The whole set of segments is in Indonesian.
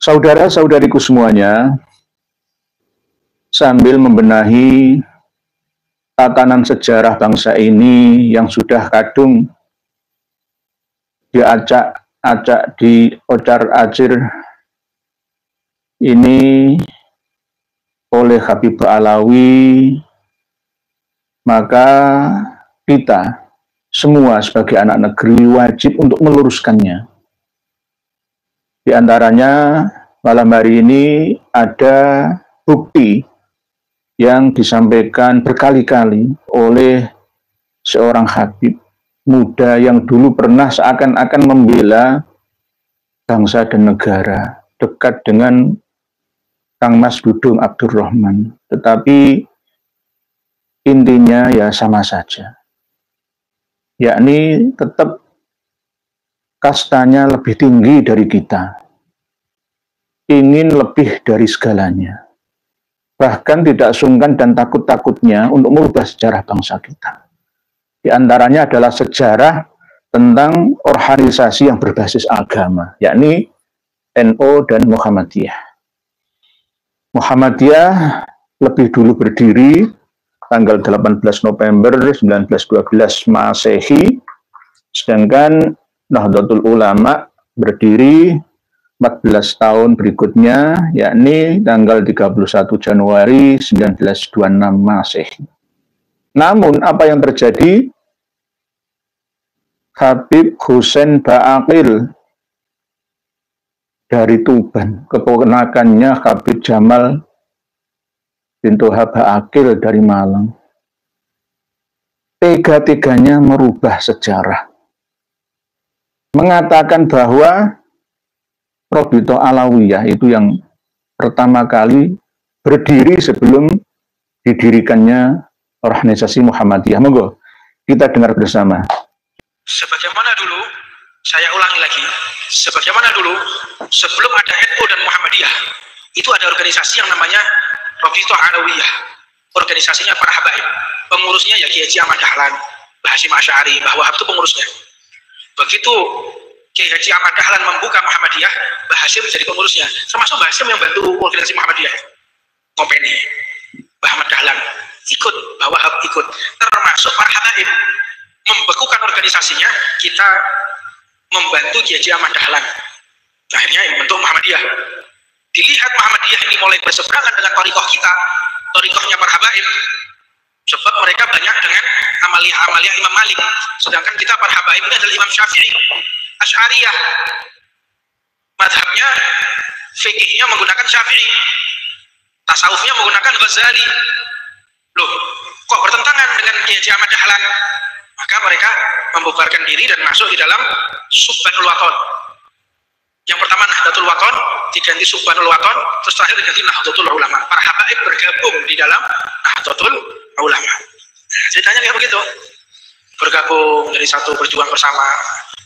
Saudara-saudariku semuanya, sambil membenahi tatanan sejarah bangsa ini yang sudah kadung diacak-acak, diocar-acir ini oleh Habib Alawi, maka kita semua sebagai anak negeri wajib untuk meluruskannya. Di antaranya malam hari ini ada bukti yang disampaikan berkali-kali oleh seorang Habib muda yang dulu pernah seakan-akan membela bangsa dan negara, dekat dengan Kang Mas Dudung Abdurrahman. Tetapi intinya ya sama saja, yakni tetap kastanya lebih tinggi dari kita, ingin lebih dari segalanya, bahkan tidak sungkan dan takut-takutnya untuk merubah sejarah bangsa kita. Di antaranya adalah sejarah tentang organisasi yang berbasis agama, yakni NU dan Muhammadiyah. Muhammadiyah lebih dulu berdiri tanggal 18 November 1912 Masehi, sedangkan Nahdlatul Ulama berdiri 14 tahun berikutnya, yakni tanggal 31 Januari 1926 Masehi. Namun apa yang terjadi? Habib Husain Ba'aqil dari Tuban, keponakannya Habib Jamal bin Toha Ba'aqil dari Malang, tega-teganya merubah sejarah, mengatakan bahwa Robito Alawiyah itu yang pertama kali berdiri sebelum didirikannya organisasi Muhammadiyah. Monggo kita dengar bersama. Sebagaimana dulu, saya ulangi lagi, sebagaimana dulu sebelum ada NU dan Muhammadiyah, itu ada organisasi yang namanya Robito Alawiyah, organisasinya para habaib, pengurusnya ya Kiai Haji Ahmad Dahlan, Mbah Hasyim Asy'ari, Mbah Wahab itu pengurusnya. Begitu Kiai Haji Ahmad Dahlan membuka Muhammadiyah, Mbah Hasyim jadi pengurusnya, termasuk Mbah Hasyim yang bantu organisasi Muhammadiyah, ngopeni. Mbah Ahmad Dahlan ikut, Mbah Wahab ikut, termasuk para habaib membekukan organisasinya. Kita membantu Kiai Haji Ahmad Dahlan, akhirnya membentuk Muhammadiyah. Dilihat Muhammadiyah ini mulai berseberangan dengan thariqah kita, thariqahnya para habaib, sebab mereka banyak dengan amaliyah-amaliyah Imam Malik, sedangkan kita para habaib ini adalah Imam Syafi'i, Asy'ariyah, madhabnya fikihnya menggunakan Syafi'i, tasawufnya menggunakan Ghazali. Loh, kok bertentangan dengan Kiai Haji Ahmad Dahlan? Maka mereka membubarkan diri dan masuk di dalam Subhanul Waton. Yang pertama Nahdlatul Waton, diganti Subhanul Waton, terus terakhir diganti Nahdlatul Ulama. Para habaib bergabung di dalam Nahdlatul Ulama. Ceritanya kayak begitu, bergabung jadi satu, berjuang bersama,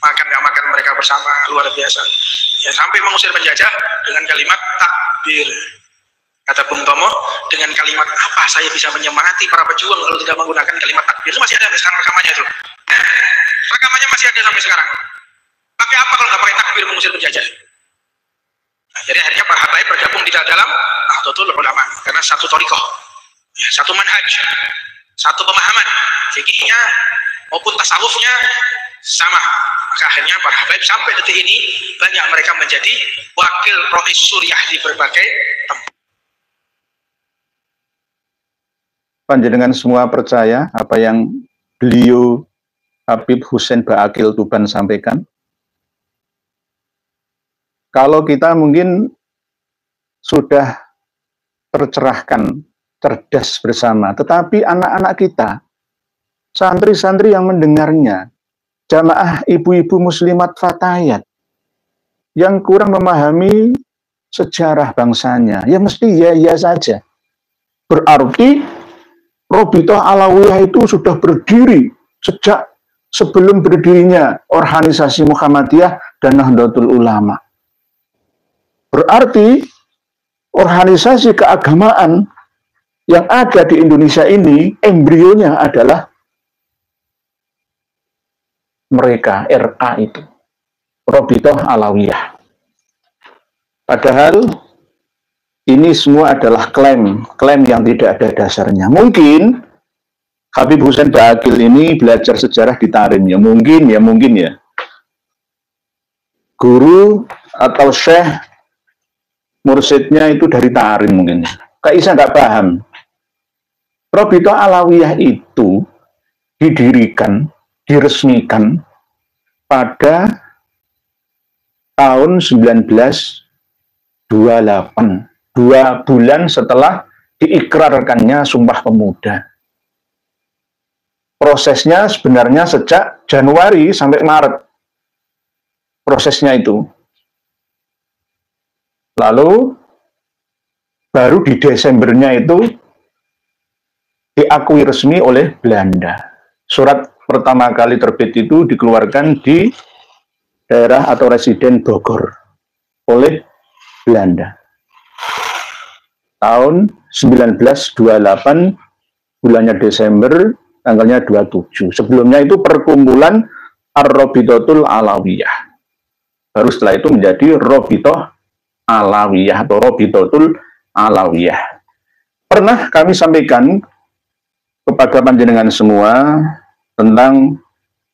makan gak makan mereka bersama, luar biasa ya, sampai mengusir penjajah dengan kalimat takbir. Kata Bung Tomo, dengan kalimat apa saya bisa menyemangati para pejuang kalau tidak menggunakan kalimat takbir? Itu masih ada sampai sekarang rekamannya itu, rekamannya masih ada sampai sekarang. Pakai apa kalau nggak pakai takbir mengusir penjajah? Nah, jadi akhirnya para habaib bergabung di dalam Nahdlatul Ulama karena satu thariqah, satu manhaj, satu pemahaman fikihnya maupun tasawufnya sama. Maka akhirnya para habaib sampai detik ini banyak mereka menjadi wakil rois suriah di berbagai tempat. Panjenengan semua percaya apa yang beliau Habib Husain Ba'aqil Tuban sampaikan? Kalau kita mungkin sudah tercerahkan, cerdas bersama, tetapi anak-anak kita, santri-santri yang mendengarnya, jamaah ibu-ibu muslimat fatayat, yang kurang memahami sejarah bangsanya, ya mesti ya saja. Berarti Robito Alawiyah itu sudah berdiri sejak sebelum berdirinya organisasi Muhammadiyah dan Nahdlatul Ulama. Berarti organisasi keagamaan yang ada di Indonesia ini, embrionya adalah mereka, RA itu, Robito Alawiyah. Padahal ini semua adalah klaim yang tidak ada dasarnya. Mungkin Habib Hussein Baqil ini belajar sejarah di Tarim, ya mungkin ya. Guru atau syekh mursyidnya itu dari Tarim mungkin. Kak Isa nggak paham. Robito Alawiyah itu didirikan, diresmikan pada tahun 1928, 2 bulan setelah diikrarkannya Sumpah Pemuda. Prosesnya sebenarnya sejak Januari sampai Maret. Prosesnya itu. Lalu baru di Desembernya itu diakui resmi oleh Belanda. Surat pertama kali terbit itu dikeluarkan di daerah atau residen Bogor oleh Belanda. Tahun 1928, bulannya Desember, tanggalnya 27. Sebelumnya itu perkumpulan Ar-Robitotul Alawiyah. Baru setelah itu menjadi Robitoh Alawiyah atau Robitotul Alawiyah. Pernah kami sampaikan kepada panjenengan semua tentang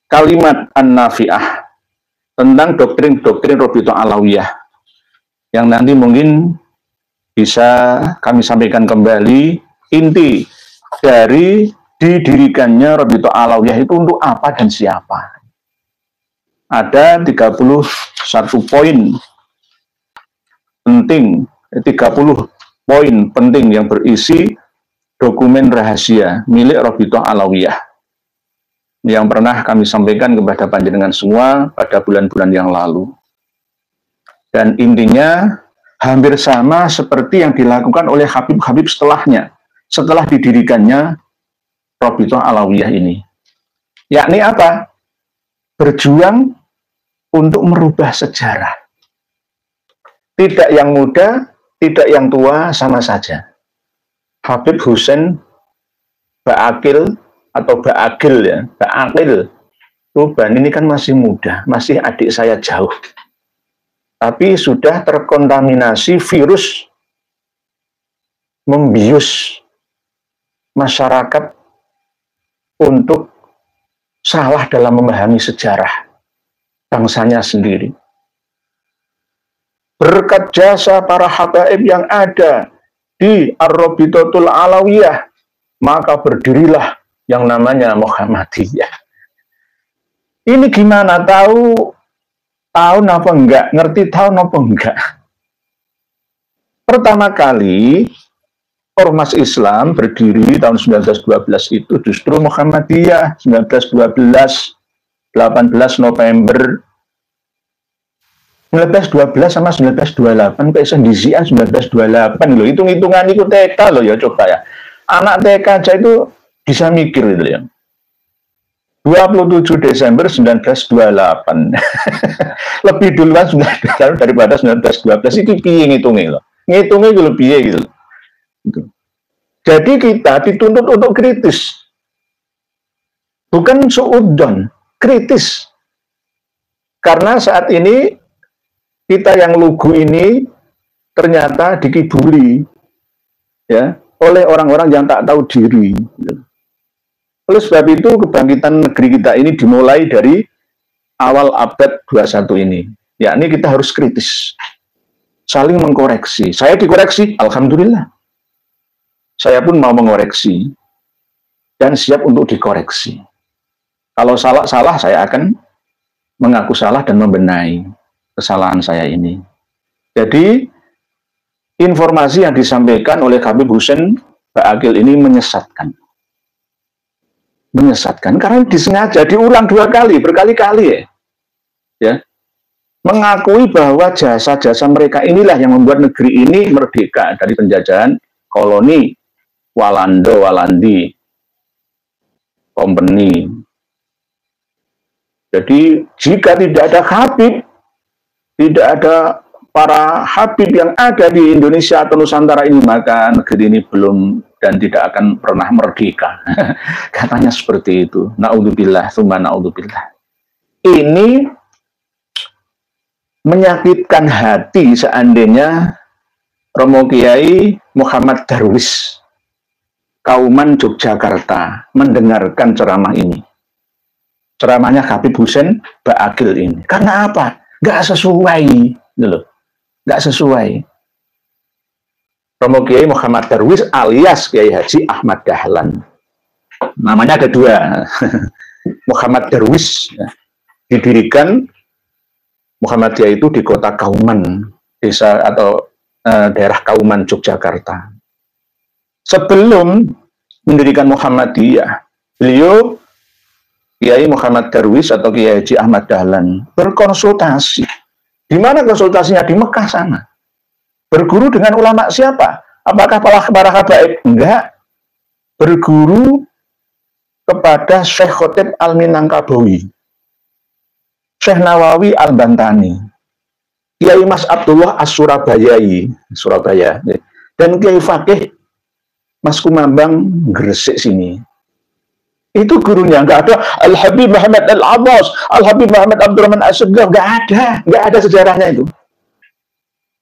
kalimat An-Nafi'ah, tentang doktrin-doktrin Robitoh Alawiyah, yang nanti mungkin bisa kami sampaikan kembali inti dari didirikannya Robitoh Alawiyah itu untuk apa dan siapa. Ada 31 poin penting, 30 poin penting yang berisi dokumen rahasia milik Robitoh Alawiyah yang pernah kami sampaikan kepada panjenengan semua pada bulan-bulan yang lalu. Dan intinya hampir sama seperti yang dilakukan oleh Habib-Habib setelahnya, setelah didirikannya Robitoh Alawiyah ini. Yakni apa? Berjuang untuk merubah sejarah. Tidak yang muda, tidak yang tua, sama saja. Habib Hussein Baqil atau Baqil ya, Baqil. Tuban ini kan masih muda, masih adik saya jauh. Tapi sudah terkontaminasi virus membius masyarakat untuk salah dalam memahami sejarah bangsanya sendiri. Berkat jasa para habaib yang ada di Ar-Robitotul Alawiyah, maka berdirilah yang namanya Muhammadiyah. Ini gimana tahu tahun apa enggak? Ngerti tahun apa enggak? Pertama kali Ormas Islam berdiri tahun 1912 itu justru Muhammadiyah. 1912, 18 November 1912 sama 1928, PSN di Zia 1928 loh. Hitung-hitungan itu TK loh ya, coba ya. Anak TK aja itu bisa mikir gitu ya. 27 Desember 1928. Lebih duluan 19 daripada 1912. Itu piye ngitungnya loh. Ngitungnya itu lebih gitu. Jadi kita dituntut untuk kritis. Bukan suudon, kritis. Karena saat ini kita yang lugu ini ternyata dikibuli ya oleh orang-orang yang tak tahu diri. Oleh sebab itu kebangkitan negeri kita ini dimulai dari awal abad 21 ini. Yakni kita harus kritis. Saling mengkoreksi. Saya dikoreksi, alhamdulillah. Saya pun mau mengoreksi dan siap untuk dikoreksi. Kalau salah saya akan mengaku salah dan membenahi kesalahan saya ini. Jadi informasi yang disampaikan oleh Habib Hussein Baqil ini menyesatkan. Menyesatkan karena disengaja diulang 2 kali, berkali-kali ya. Mengakui bahwa jasa-jasa mereka inilah yang membuat negeri ini merdeka dari penjajahan koloni Walandi Company. Jadi jika tidak ada Habib, tidak ada para Habib yang ada di Indonesia atau Nusantara ini, maka negeri ini belum dan tidak akan pernah merdeka. Katanya seperti itu. Na'udzubillah, tsumma na'udzubillah. Ini menyakitkan hati seandainya Romo Kiai Muhammad Darwis Kauman Yogyakarta mendengarkan ceramah ini. Ceramahnya Habib Hussein Ba'akil ini. Karena apa? Nggak sesuai. Gitu. Nggak sesuai. Romo Kiai Muhammad Darwis alias Kiai Haji Ahmad Dahlan. Namanya ada dua. Muhammad Darwis. Didirikan Muhammadiyah itu di kota Kauman. Desa atau daerah Kauman Yogyakarta. Sebelum mendirikan Muhammadiyah, beliau Kiai Muhammad Darwis atau Kiai Haji Ahmad Dahlan berkonsultasi. Di mana konsultasinya? Di Mekah sana. Berguru dengan ulama siapa? Apakah para habaib? Enggak. Berguru kepada Syekh Khotib Al-Minangkabawi, Syekh Nawawi Al-Bantani, Kiai Mas Abdullah As-Surabayai, Surabaya, dan Kiai Fakih Mas Kumambang Gresik sini. Itu gurunya, nggak ada Al-Habib Muhammad Al-Abbas, Al-Habib Muhammad Abdurrahman As-Segaf, nggak ada sejarahnya itu.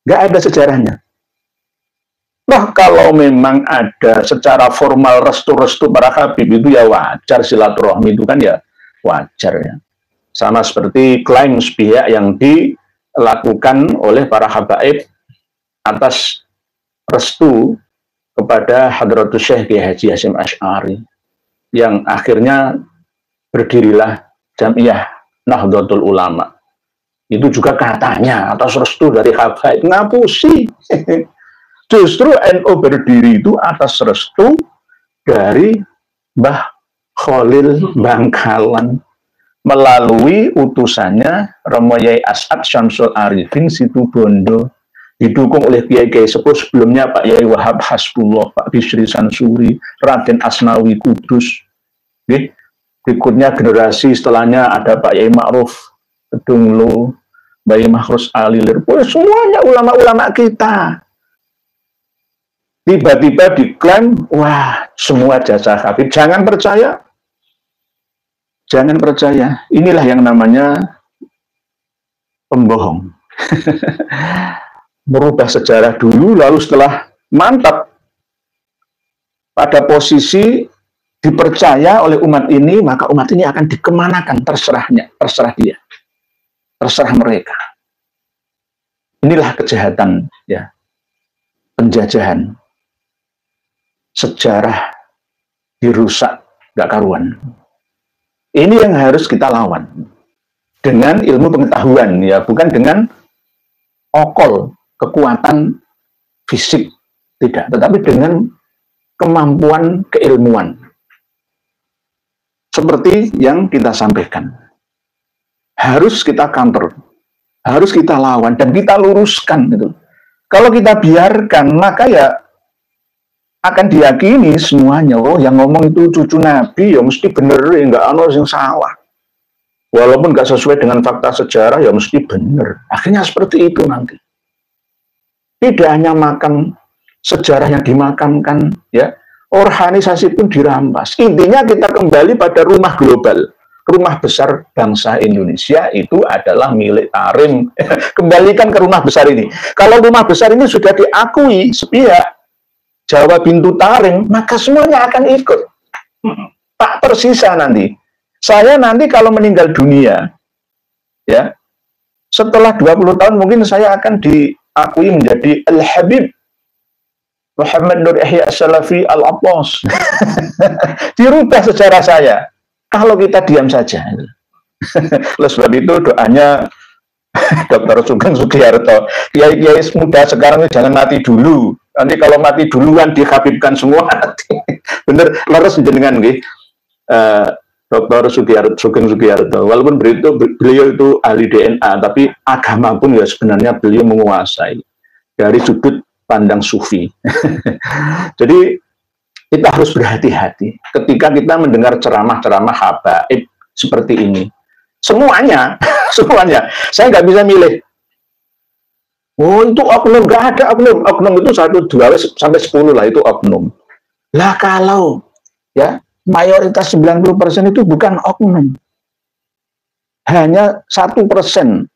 Nggak ada sejarahnya. Nah, kalau memang ada secara formal restu-restu para Habib itu ya wajar, silaturahmi itu kan ya wajar ya. Sama seperti klaim sepihak yang dilakukan oleh para habaib atas restu kepada Hadratus Syekh Kiai Haji Hasyim Asy'ari, yang akhirnya berdirilah Jamiah Nahdlatul Ulama. Itu juga katanya atas restu dari habaib. Ngapusi. Justru NU berdiri itu atas restu dari Mbah Khalil Bangkalan melalui utusannya Romo Yai As'ad Syamsul Arifin Situbondo, didukung oleh kiai-kiai sepuh sebelumnya Pak Yai Wahab Hasbullah, Pak Bisri Sansuri, Raden Asnawi Kudus. Berikutnya generasi setelahnya ada Pak Yai Ma'ruf Kedunglo, Mbak Yai Mahrus Alilir, semuanya ulama-ulama kita. Tiba-tiba diklaim, wah semua jasa Habib. Jangan percaya. Jangan percaya. Inilah yang namanya pembohong. Merubah sejarah dulu, lalu setelah mantap pada posisi dipercaya oleh umat ini, maka umat ini akan dikemanakan, terserah dia, terserah mereka. Inilah kejahatan, ya, penjajahan. Sejarah dirusak, gak karuan. Ini yang harus kita lawan dengan ilmu pengetahuan, ya, bukan dengan okol, kekuatan fisik, tidak, tetapi dengan kemampuan keilmuan. Seperti yang kita sampaikan. Harus kita counter, harus kita lawan, dan kita luruskan. Gitu. Kalau kita biarkan, maka ya akan diyakini semuanya, oh yang ngomong itu cucu Nabi, ya mesti bener, ya nggak ada yang salah. Walaupun nggak sesuai dengan fakta sejarah, ya mesti bener. Akhirnya seperti itu nanti. Tidak hanya makan sejarah yang dimakamkan, ya, organisasi pun dirampas. Intinya kita kembali pada rumah global, rumah besar bangsa Indonesia itu adalah milik Tarim. Kembalikan ke rumah besar ini. Kalau rumah besar ini sudah diakui sepihak Jawa Bintu Tarim, maka semuanya akan ikut. Tak tersisa nanti. Saya nanti kalau meninggal dunia, ya, setelah 20 tahun mungkin saya akan diakui menjadi Al-Habib Muhammad Nur Yahya As-Salafi Al-Abbas. Dirubah sejarah saya. Kalau kita diam saja. Oleh sebab itu doanya Dr. Sugeng Sugiyarto, kiai-kiai muda sekarang ini jangan mati dulu. Nanti kalau mati duluan dihabibkan semua. Bener, leres jenengan nggih. Dr. Sugeng Sugiyarto. Walaupun beliau itu ahli DNA, tapi agama pun ya sebenarnya beliau menguasai dari sudut pandang sufi. Jadi kita harus berhati-hati ketika kita mendengar ceramah-ceramah habaib seperti ini. Semuanya, semuanya. Saya nggak bisa milih. Oh itu oknum, nggak ada oknum. Oknum itu 1, 2, sampai 10 lah itu oknum. Lah kalau ya mayoritas 90% itu bukan oknum. hanya 1%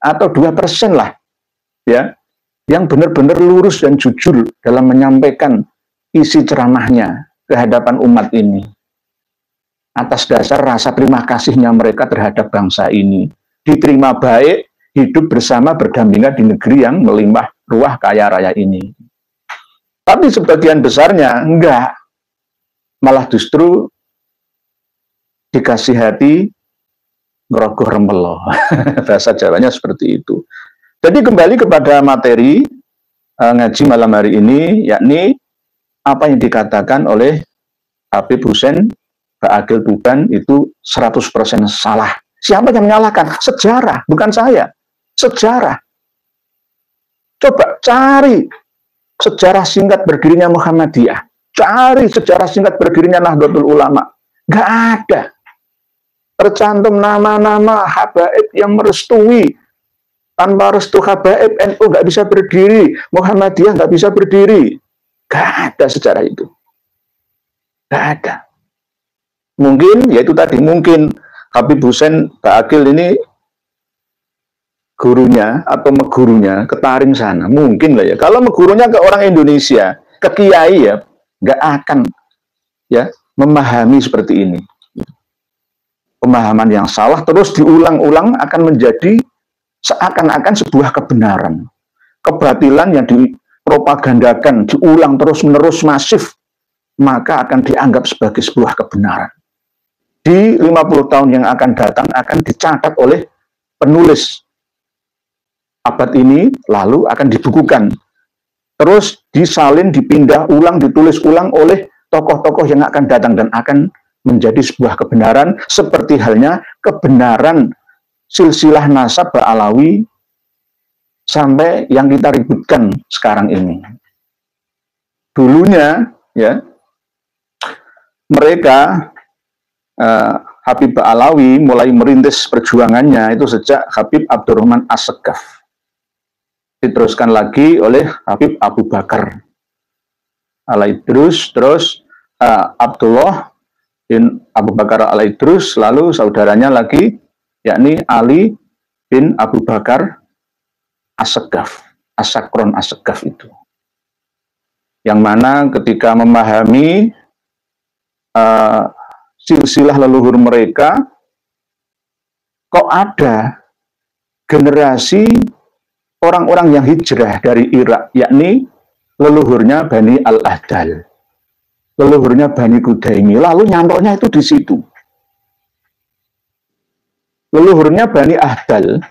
atau 2% lah, ya, yang benar-benar lurus dan jujur dalam menyampaikan isi ceramahnya ke hadapan umat ini. Atas dasar rasa terima kasihnya mereka terhadap bangsa ini, diterima baik, hidup bersama berdampingan di negeri yang melimpah ruah kaya raya ini. Tapi sebagian besarnya enggak, malah justru dikasih hati ngerogoh rempelo. Bahasa Jawanya seperti itu. Jadi kembali kepada materi ngaji malam hari ini, yakni apa yang dikatakan oleh Habib Hussein Ba'agil Tuban itu 100% salah. Siapa yang menyalahkan? Sejarah, bukan saya. Sejarah. Coba cari sejarah singkat berdirinya Muhammadiyah. Cari sejarah singkat berdirinya Nahdlatul Ulama. Nggak ada. Tercantum nama-nama habaib yang merestui. Tanpa restu habaib, NU nggak bisa berdiri. Muhammadiyah nggak bisa berdiri. Nggak ada sejarah itu. Nggak ada. Mungkin, yaitu tadi, mungkin Habib Hussein Ba'agil ini gurunya atau megurunya ke Tarim sana. Mungkin lah ya. Kalau megurunya ke orang Indonesia, ke kiai ya, nggak akan ya memahami seperti ini. Pemahaman yang salah terus diulang-ulang akan menjadi seakan-akan sebuah kebenaran. Kebatilan yang dipropagandakan, diulang terus-menerus masif, maka akan dianggap sebagai sebuah kebenaran. Di 50 tahun yang akan datang akan dicatat oleh penulis abad ini, lalu akan dibukukan. Terus disalin, dipindah ulang, ditulis ulang oleh tokoh-tokoh yang akan datang dan akan menjadi sebuah kebenaran, seperti halnya kebenaran silsilah nasab Ba'alawi sampai yang kita ributkan sekarang ini. Dulunya ya mereka Habib Ba'alawi mulai merintis perjuangannya itu sejak Habib Abdurrahman As-Segaf. Diteruskan lagi oleh Habib Abu Bakar Al-Idrus, terus Abdullah bin Abu Bakar Al-Idrus, lalu saudaranya lagi yakni Ali bin Abu Bakar As-Segaf, As-Sakron As-Segaf itu. Yang mana ketika memahami silsilah leluhur mereka, kok ada generasi orang-orang yang hijrah dari Irak, yakni leluhurnya Bani Al-Ahdal, leluhurnya Bani Kudaimi, lalu nyantoknya itu di situ. Leluhurnya Bani Ahdal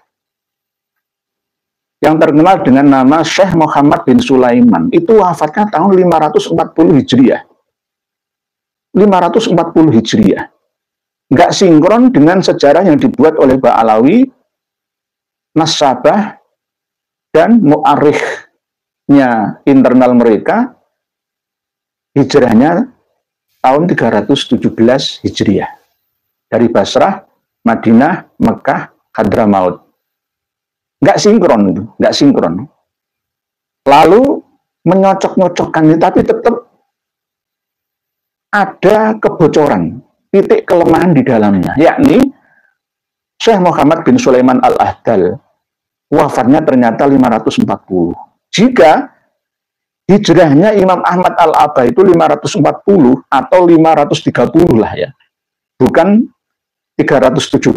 yang terkenal dengan nama Syekh Muhammad bin Sulaiman itu wafatnya tahun 540 Hijriah. 540 Hijriah. Nggak sinkron dengan sejarah yang dibuat oleh Ba'alawi, Nasabah, dan mu'arikhnya internal mereka. Hijrahnya tahun 317 Hijriah. Dari Basrah, Madinah, Mekah, Hadramaut. Nggak sinkron itu, nggak sinkron. Lalu menyocok-nyocokkan ini, tapi tetap ada kebocoran, titik kelemahan di dalamnya, yakni Syekh Muhammad bin Sulaiman Al-Ahdal wafatnya ternyata 540. Jika hijrahnya Imam Ahmad Al-Aba itu 540 atau 530 lah ya, bukan 317,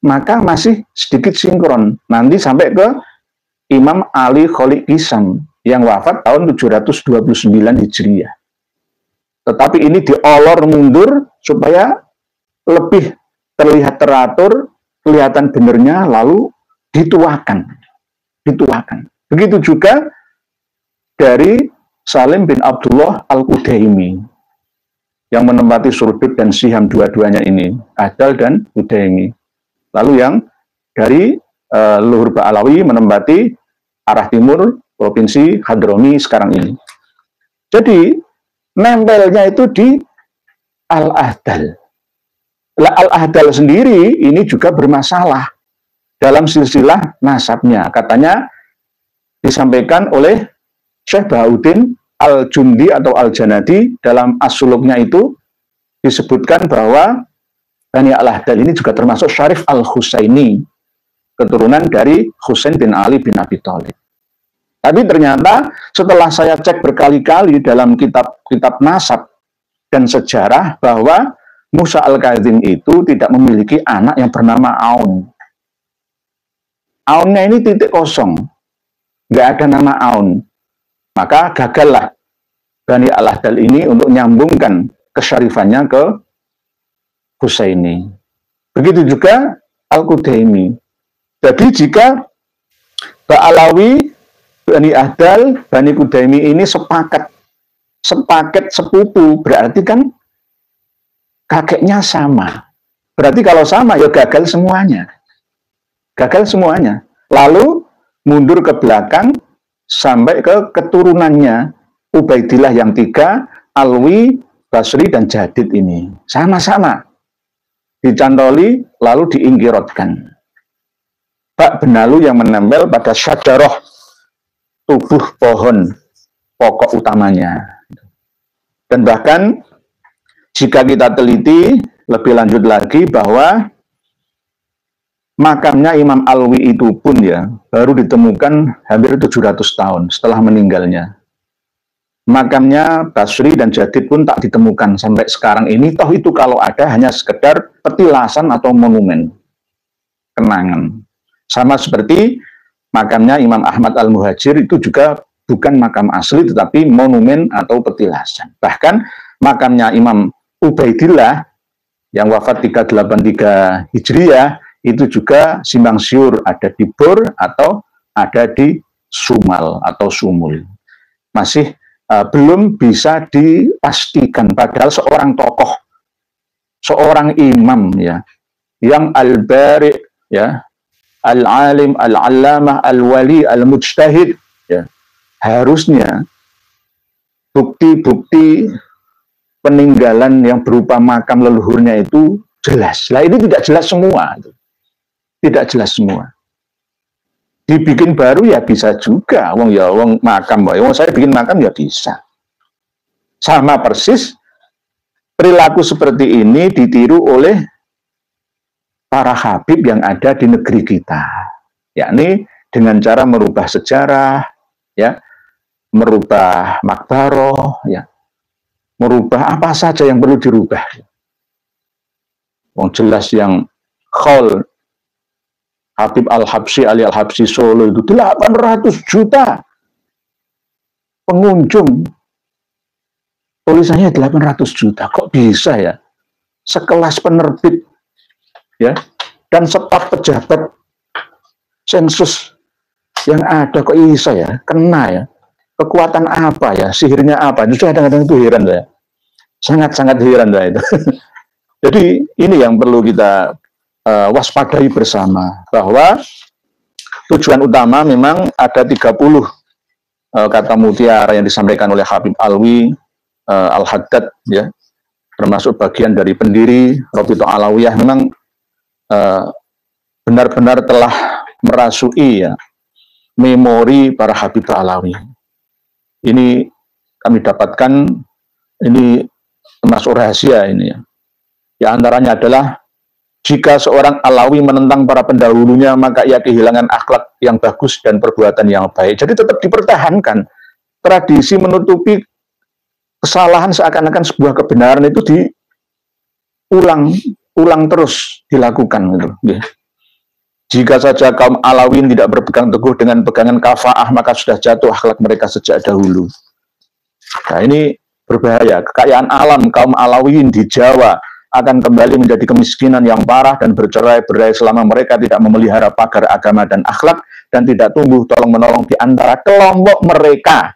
maka masih sedikit sinkron. Nanti sampai ke Imam Ali Kholik Kisam yang wafat tahun 729 Hijriah. Tetapi ini diolor mundur supaya lebih terlihat teratur, kelihatan benernya, lalu dituakan. Begitu juga dari Salim bin Abdullah Al-Kudaimi yang menempati Surdut dan Siham, dua-duanya ini, Ahdal dan Kudaimi. Lalu yang dari Luhur Ba'alawi menempati arah timur Provinsi Hadromi sekarang ini. Jadi nempelnya itu di Al-Ahdal. Al-Ahdal sendiri ini juga bermasalah dalam silsilah nasabnya. Katanya disampaikan oleh Syekh Bahauddin Al-Jundi atau Al-Janadi dalam as-suluknya itu disebutkan bahwa Bani Al-Ahdal ini juga termasuk Syarif Al-Husaini, keturunan dari Husain bin Ali bin Abi Thalib. Tapi ternyata setelah saya cek berkali-kali dalam kitab-kitab nasab dan sejarah bahwa Musa Al-Kadzim itu tidak memiliki anak yang bernama Aun. Aunnya ini titik kosong, nggak ada nama Aun. Maka gagallah Bani Al-Ahdal ini untuk nyambungkan kesyarifannya ke Husaini. Begitu juga Al-Qudaimi. Jadi jika Ba'alawi, Bani Ahdal, Bani Qudaimi ini sepaket sepupu, berarti kan kakeknya sama. Berarti kalau sama ya gagal semuanya. Gagal semuanya. Lalu mundur ke belakang sampai ke keturunannya Ubaidillah yang 3, Alwi, Basri, dan Jadid ini. Sama-sama dicantoli lalu diingkirotkan. Bak benalu yang menempel pada syajaroh tubuh pohon pokok utamanya. Dan bahkan jika kita teliti lebih lanjut lagi bahwa makamnya Imam Alwi itu pun ya baru ditemukan hampir 700 tahun setelah meninggalnya. Makamnya Basri dan Jadid pun tak ditemukan sampai sekarang ini. Toh itu kalau ada hanya sekedar petilasan atau monumen kenangan. Sama seperti makamnya Imam Ahmad Al-Muhajir itu juga bukan makam asli tetapi monumen atau petilasan. Bahkan makamnya Imam Ubaidillah yang wafat 383 Hijriah itu juga simpang siur, ada di Bor atau ada di Sumal atau Sumul. Masih belum bisa dipastikan, padahal seorang tokoh, seorang imam ya, yang al-bari ya, al-alim, al-allamah, al-wali, al-mujtahid ya, harusnya bukti-bukti peninggalan yang berupa makam leluhurnya itu jelas. Lah ini tidak jelas semua. Tidak jelas semua. Dibikin baru ya bisa juga. Wong ya wong makam, wong saya bikin makam ya bisa. Sama persis perilaku seperti ini ditiru oleh para habib yang ada di negeri kita. Yakni dengan cara merubah sejarah, ya, merubah makbaroh, ya, merubah apa saja yang perlu dirubah. Wong jelas yang Khol Habib Al-Habsyi, Ali Al-Habsyi Solo itu 800 juta pengunjung. Tulisannya 800 juta. Kok bisa ya? Sekelas penerbit ya dan staf pejabat sensus yang ada kok bisa ya? Kena ya. Kekuatan apa ya? Sihirnya apa? Justru kadang-kadang itu heran saya. Sangat-sangat heran saya itu. Jadi ini yang perlu kita waspadai bersama, bahwa tujuan utama memang ada 30 kata mutiara yang disampaikan oleh Habib Alwi Al-Haddad ya, termasuk bagian dari pendiri Rabithah Alawiyah, memang benar-benar telah merasui ya memori para Habib Alawi. Ini kami dapatkan, ini termasuk rahasia ini ya. Ya antaranya adalah jika seorang Alawi menentang para pendahulunya, maka ia kehilangan akhlak yang bagus dan perbuatan yang baik. Jadi tetap dipertahankan. Tradisi menutupi kesalahan seakan-akan sebuah kebenaran itu diulang terus dilakukan. Gitu. Jika saja kaum Alawin tidak berpegang teguh dengan pegangan kafaah, maka sudah jatuh akhlak mereka sejak dahulu. Nah ini berbahaya. Kekayaan alam kaum Alawin di Jawa akan kembali menjadi kemiskinan yang parah dan bercerai-berai selama mereka tidak memelihara pagar agama dan akhlak dan tidak tumbuh tolong-menolong di antara kelompok mereka,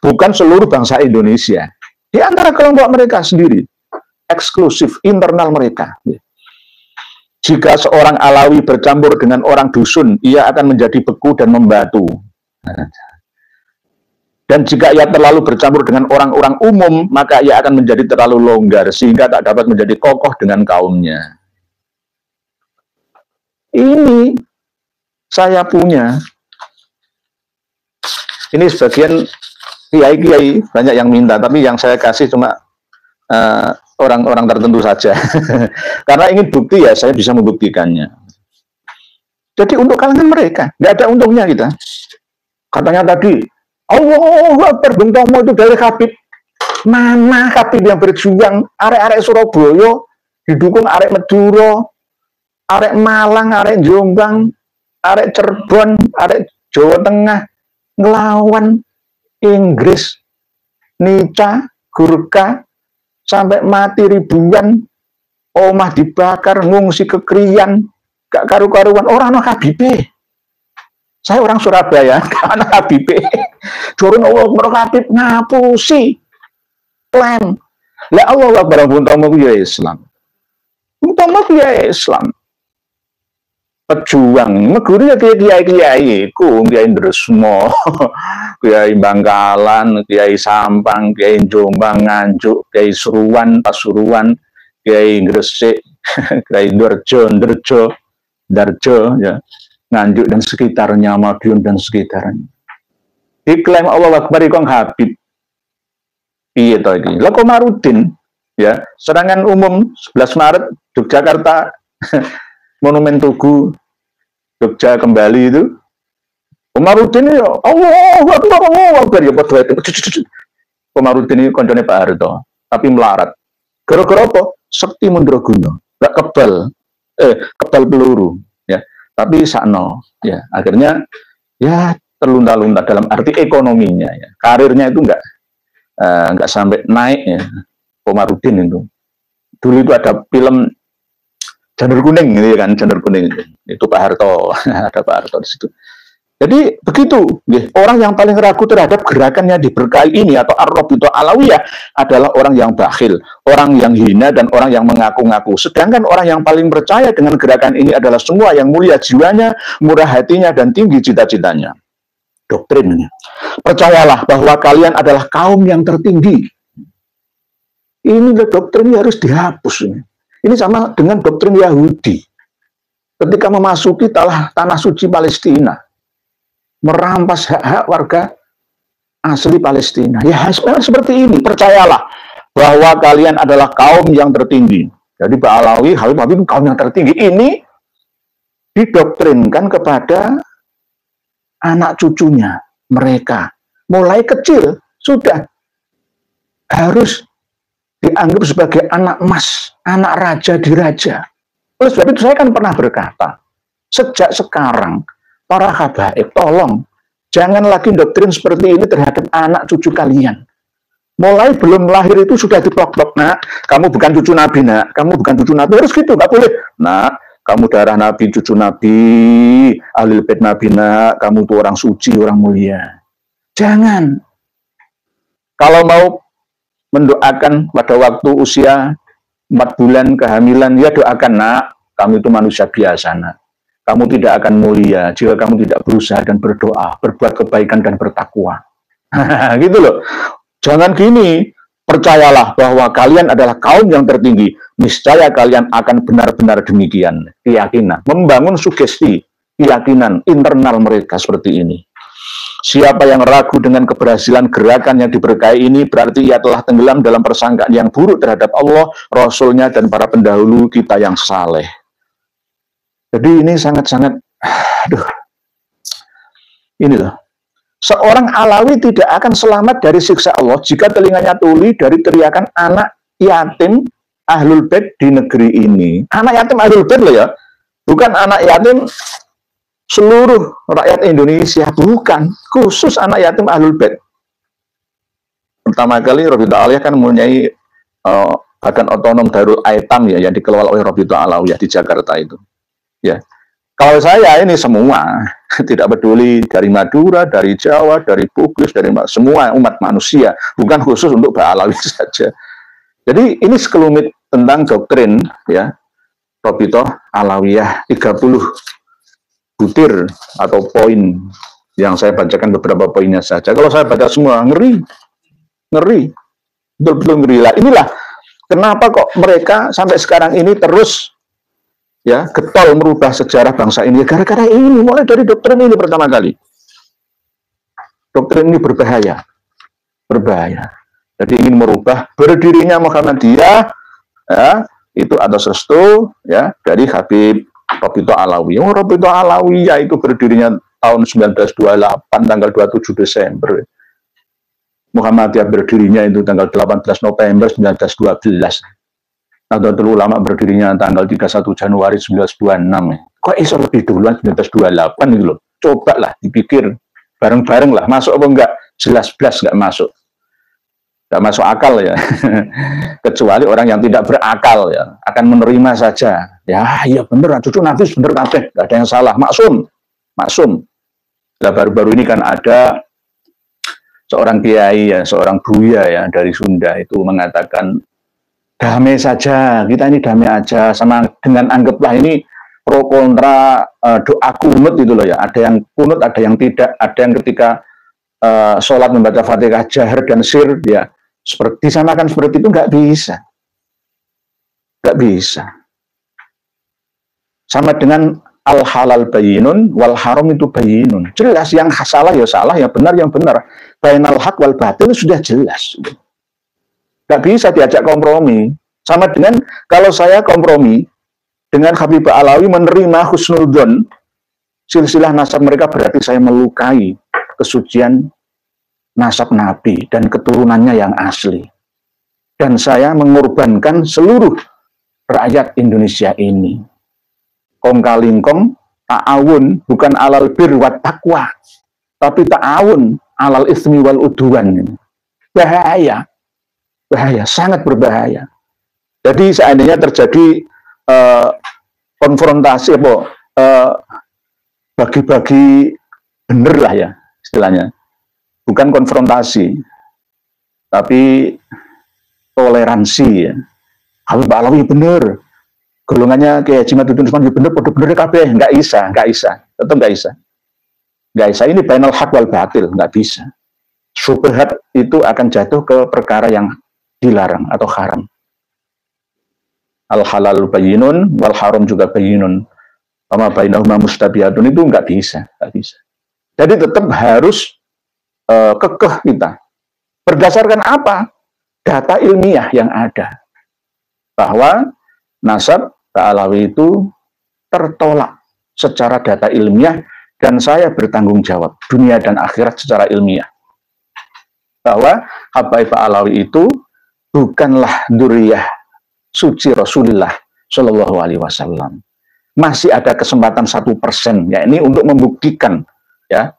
bukan seluruh bangsa Indonesia, di antara kelompok mereka sendiri, eksklusif internal mereka. Jika seorang Alawi bercampur dengan orang dusun, ia akan menjadi beku dan membatu. Dan jika ia terlalu bercampur dengan orang-orang umum, maka ia akan menjadi terlalu longgar, sehingga tak dapat menjadi kokoh dengan kaumnya. Ini saya punya. Ini sebagian kiai-kiai banyak yang minta, tapi yang saya kasih cuma orang-orang tertentu saja. Karena ingin bukti ya saya bisa membuktikannya. Jadi untuk kalangan mereka nggak ada untungnya kita. Katanya tadi Allahu Akbar Bung Tomo itu dari Habib. Mana Habib yang berjuang arek-arek Surabaya didukung arek Madura, arek Malang, arek Jombang, arek Cirebon, arek Jawa Tengah ngelawan Inggris, Nica, Gurkha sampai mati ribuan, omah dibakar, ngungsi ke Krian, gak karu-karuan orang no Habibe. Saya orang Surabaya, gak ana Habibe. Jorong Allah Habib ngapusi klaim. Lah Allah Akbar Bung Tomo ku ya Islam. Bung Tomo ku ya Islam. Pejuang, meguru ya kiai-kiai ku, Kiai Ndresmo, Kiai Bangkalan, Kiai Sampang, Kiai Jombang, Nganjuk, Kiai Seruan, Pasuruan, Kiai Gresik, Kiai Darjo, ya, Nganjuk dan sekitarnya, Madiun dan sekitarnya. Diklaim Allah Akbar ikon Habib. Iya toh iki. Lah Komarudin, ya, serangan umum 11 Maret Yogyakarta. Monumen Tugu Jogja kembali itu Komarudin ya Allah ya padha itu Komarudin ini koncone Pak Harto tapi melarat gara-gara apa? Sekti Mundraguna gak kebal peluru ya tapi sakno ya akhirnya ya terlunta-lunta dalam arti ekonominya ya karirnya itu enggak sampai naik ya Komarudin itu dulu itu ada film Janur Kuning gitu kan, Janur Kuning itu Pak Harto, ada Pak Harto di situ. Jadi begitu, orang yang paling ragu terhadap gerakannya diberkahi ini atau Ar-Rabithah Alawiyah adalah orang yang bakhil, orang yang hina dan orang yang mengaku-ngaku. Sedangkan orang yang paling percaya dengan gerakan ini adalah semua yang mulia jiwanya, murah hatinya dan tinggi cita-citanya. Doktrinnya. Percayalah bahwa kalian adalah kaum yang tertinggi. Ini doktrin harus dihapus ini. Ini sama dengan doktrin Yahudi. Ketika memasuki tanah suci Palestina, merampas hak-hak warga asli Palestina. Ya, seperti ini. Percayalah bahwa kalian adalah kaum yang tertinggi. Jadi Pak Alawi, Habib kaum yang tertinggi. Ini didoktrinkan kepada anak cucunya mereka. Mulai kecil sudah harus dianggap sebagai anak emas, anak raja di raja. Oleh sebab itu saya kan pernah berkata, sejak sekarang para habaib tolong jangan lagi doktrin seperti ini terhadap anak cucu kalian. Mulai belum lahir itu sudah diplok-plok, nak, kamu bukan cucu Nabi, nak, kamu bukan cucu Nabi, harus gitu, nggak boleh. Nak, kamu darah Nabi, cucu Nabi, ahlul bait Nabi, nak, kamu tuh orang suci, orang mulia. Jangan. Kalau mau mendoakan pada waktu usia 4 bulan kehamilan, ya doakan, nak, kamu itu manusia biasa, nak. Kamu tidak akan mulia jika kamu tidak berusaha dan berdoa, berbuat kebaikan dan bertakwa. Gitu loh. Jangan gini, percayalah bahwa kalian adalah kaum yang tertinggi. Niscaya kalian akan benar-benar demikian. Keyakinan, membangun sugesti, keyakinan internal mereka seperti ini. Siapa yang ragu dengan keberhasilan gerakan yang diberkahi ini, berarti ia telah tenggelam dalam persangkaan yang buruk terhadap Allah, Rasulnya, dan para pendahulu kita yang saleh. Jadi ini sangat-sangat, ini loh. Seorang Alawi tidak akan selamat dari siksa Allah jika telinganya tuli dari teriakan anak yatim ahlul bait di negeri ini. Anak yatim ahlul bait loh ya, bukan anak yatim seluruh rakyat Indonesia, bukan, khusus anak yatim ahlul bait. Pertama kali Rabithah Alawiyah kan mempunyai badan otonom Darul Aitam ya, yang dikelola oleh Rabithah Alawiyah di Jakarta itu. Ya, kalau saya ini semua, tidak peduli dari Madura, dari Jawa, dari Bugis, dari semua umat manusia, bukan khusus untuk Pak Alawi saja. Jadi ini sekelumit tentang doktrin ya Rabithah Alawiyah, 30 butir atau poin yang saya bacakan beberapa poinnya saja. Kalau saya baca semua, ngeri, betul-betul ngeri lah. Inilah kenapa kok mereka sampai sekarang ini terus ya getol merubah sejarah bangsa ini. Gara-gara ini, mulai dari doktrin ini pertama kali. Doktrin ini berbahaya. Jadi ingin merubah berdirinya Muhammadiyah ya, itu atas restu ya dari Habib Robito Alawi. Robito Alawi ya itu berdirinya tahun 1928 tanggal 27 Desember. Muhammadiyah berdirinya itu tanggal 18 November 1912. Nahdlatul Ulama berdirinya tanggal 31 Januari 1926. Kok iso lebih duluan 1928 itu loh. Coba lah dipikir bareng-bareng lah, masuk apa enggak? Jelas-jelas enggak masuk. Enggak masuk akal ya. Kecuali orang yang tidak berakal ya, akan menerima saja. Ya, iya bener, cucu Nabi bener kabeh, enggak ada yang salah, maksum. Maksum. Nah, baru-baru ini kan ada seorang kiai ya, seorang buya ya dari Sunda itu mengatakan damai saja, kita ini damai aja, sama dengan anggaplah ini pro kontra doa kunut itu loh ya. Ada yang kunut, ada yang tidak, ada yang ketika sholat membaca Fatihah jahar dan sir ya seperti disamakan seperti itu nggak bisa, nggak bisa. Sama dengan al halal bayinun, wal haram itu bayinun. Jelas yang salah ya salah, yang benar yang benar. Bainal haq wal batil sudah jelas. Nggak bisa diajak kompromi. Sama dengan kalau saya kompromi dengan Habib Alawi menerima husnudzon, silsilah nasab mereka berarti saya melukai kesucian nasab Nabi dan keturunannya yang asli. Dan saya mengorbankan seluruh rakyat Indonesia ini. Kong kalingkong, ta'awun bukan alal bir wat taqwa, tapi ta'awun alal ismi wal udwan. Bahaya. Bahaya, sangat berbahaya. Jadi seandainya terjadi konfrontasi bagi-bagi bener lah ya istilahnya, bukan konfrontasi tapi toleransi ya. Habib Alawi bener, golongannya kayak Haji Maduddin Usman bener, bener kabeh, nggak bisa, tetap nggak bisa. Ini bainal haq wal batil, nggak bisa. Syubhat itu akan jatuh ke perkara yang dilarang atau haram. Al halal bayinun, wal haram juga bayinun. Sama bainahuma mustabihatun itu nggak bisa. Jadi tetap harus kekeh kita. Berdasarkan apa? Data ilmiah yang ada. Bahwa nasab Alawi itu tertolak secara data ilmiah dan saya bertanggung jawab dunia dan akhirat secara ilmiah. Bahwa Habib Alawi itu bukanlah dzurriyyah suci Rasulullah Shallallahu Alaihi Wasallam. Masih ada kesempatan 1%, ya ini untuk membuktikan ya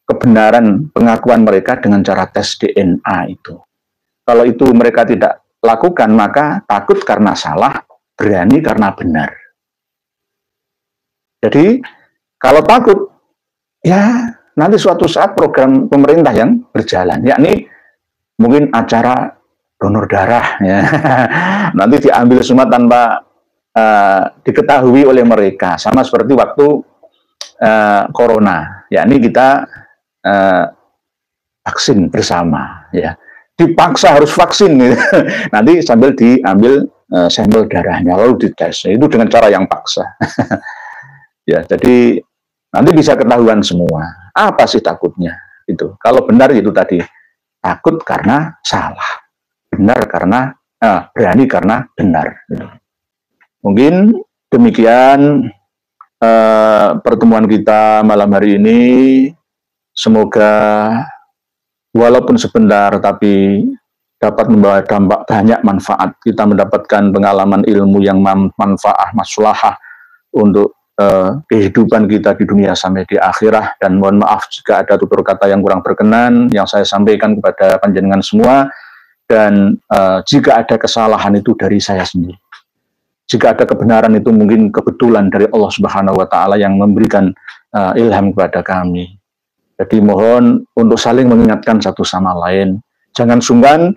kebenaran pengakuan mereka dengan cara tes DNA itu. Kalau itu mereka tidak lakukan, maka takut karena salah, berani karena benar. Jadi kalau takut, ya nanti suatu saat program pemerintah yang berjalan, yakni mungkin acara donor darah, ya. Nanti diambil semua tanpa diketahui oleh mereka, sama seperti waktu corona, yakni kita vaksin bersama, ya. Dipaksa harus vaksin, gitu. Nanti sambil diambil sampel darahnya lalu dites, itu dengan cara yang paksa. Ya, jadi nanti bisa ketahuan semua. Apa sih takutnya? Itu kalau benar itu tadi, takut karena salah, benar karena berani karena benar. Mungkin demikian pertemuan kita malam hari ini. Semoga walaupun sebentar tapi dapat membawa dampak banyak manfaat. Kita mendapatkan pengalaman ilmu yang manfaat, maslahah untuk kehidupan kita di dunia sampai di akhirat. Dan mohon maaf jika ada tutur kata yang kurang berkenan yang saya sampaikan kepada panjenengan semua. Dan jika ada kesalahan itu dari saya sendiri. Jika ada kebenaran itu mungkin kebetulan dari Allah Subhanahu wa Ta'ala yang memberikan ilham kepada kami. Jadi mohon untuk saling mengingatkan satu sama lain. Jangan sungkan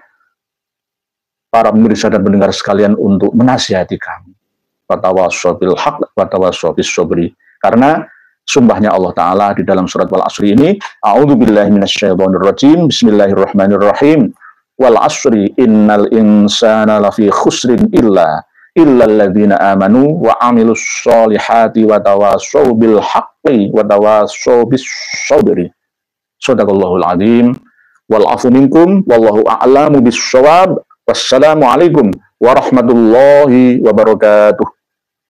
para pemirsa dan pendengar sekalian untuk menasihati kami. Watawassaw bil haqq watawassaw bis sabri. Karena sumpahnya Allah Ta'ala di dalam surat Wal Asri ini, A'udzubillahi minasyaitonirrajim, Bismillahirrahmanirrahim. Wal asri innal insana lafi khusrin illalladzina amanu wa amilus solihati wa tawassaw bil haqqi wa tawassaw bis sabri. Shadaqallahul azim. Wal afu minkum wallahu a'lamu bis shawab. Wassalamu alaikum warahmatullahi wabarakatuh.